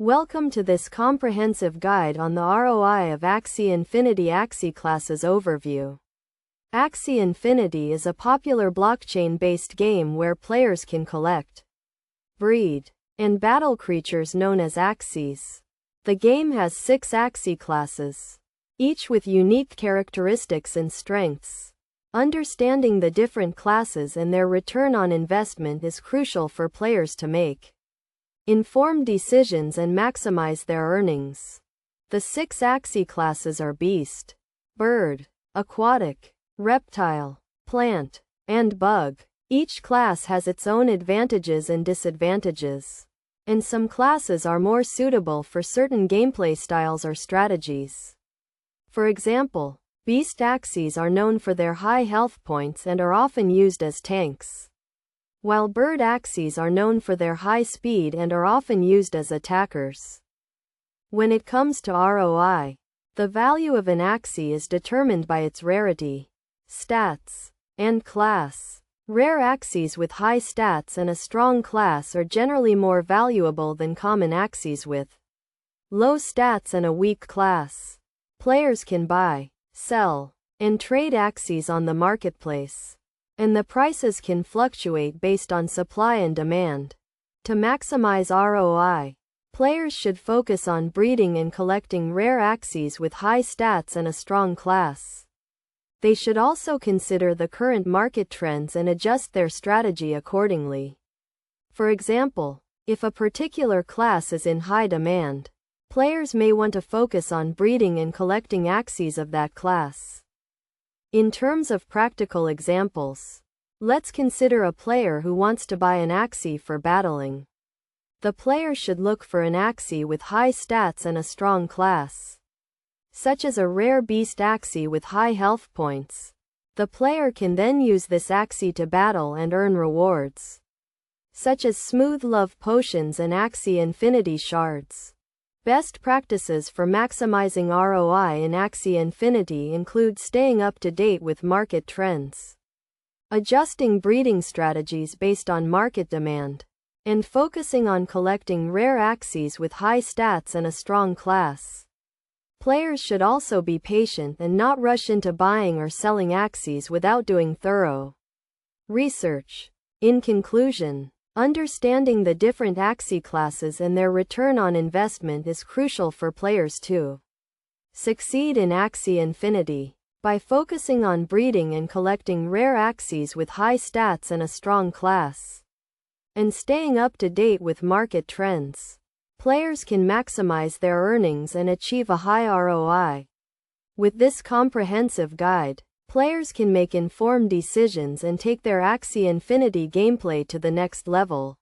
Welcome to this comprehensive guide on the ROI of Axie Infinity Axie classes overview. Axie Infinity is a popular blockchain-based game where players can collect, breed, and battle creatures known as Axies. The game has 6 Axie classes, each with unique characteristics and strengths. Understanding the different classes and their return on investment is crucial for players to make informed decisions and maximize their earnings. The 6 Axie classes are Beast, Bird, Aquatic, Reptile, Plant, and Bug. Each class has its own advantages and disadvantages, and some classes are more suitable for certain gameplay styles or strategies. For example, Beast Axies are known for their high health points and are often used as tanks, while Bird Axies are known for their high speed and are often used as attackers. When it comes to ROI, the value of an Axie is determined by its rarity, stats, and class. Rare Axies with high stats and a strong class are generally more valuable than common Axies with low stats and a weak class. Players can buy, sell, and trade Axies on the marketplace, and the prices can fluctuate based on supply and demand. To maximize ROI, players should focus on breeding and collecting rare Axies with high stats and a strong class. They should also consider the current market trends and adjust their strategy accordingly. For example, if a particular class is in high demand, players may want to focus on breeding and collecting Axies of that class. In terms of practical examples, let's consider a player who wants to buy an Axie for battling. The player should look for an Axie with high stats and a strong class, such as a rare Beast Axie with high health points. The player can then use this Axie to battle and earn rewards, such as Smooth Love Potions and Axie Infinity Shards. Best practices for maximizing ROI in Axie Infinity include staying up to date with market trends, adjusting breeding strategies based on market demand, and focusing on collecting rare Axies with high stats and a strong class. Players should also be patient and not rush into buying or selling Axies without doing thorough research. In conclusion, understanding the different Axie classes and their return on investment is crucial for players to succeed in Axie Infinity. By focusing on breeding and collecting rare Axies with high stats and a strong class, and staying up to date with market trends, players can maximize their earnings and achieve a high ROI. With this comprehensive guide, players can make informed decisions and take their Axie Infinity gameplay to the next level.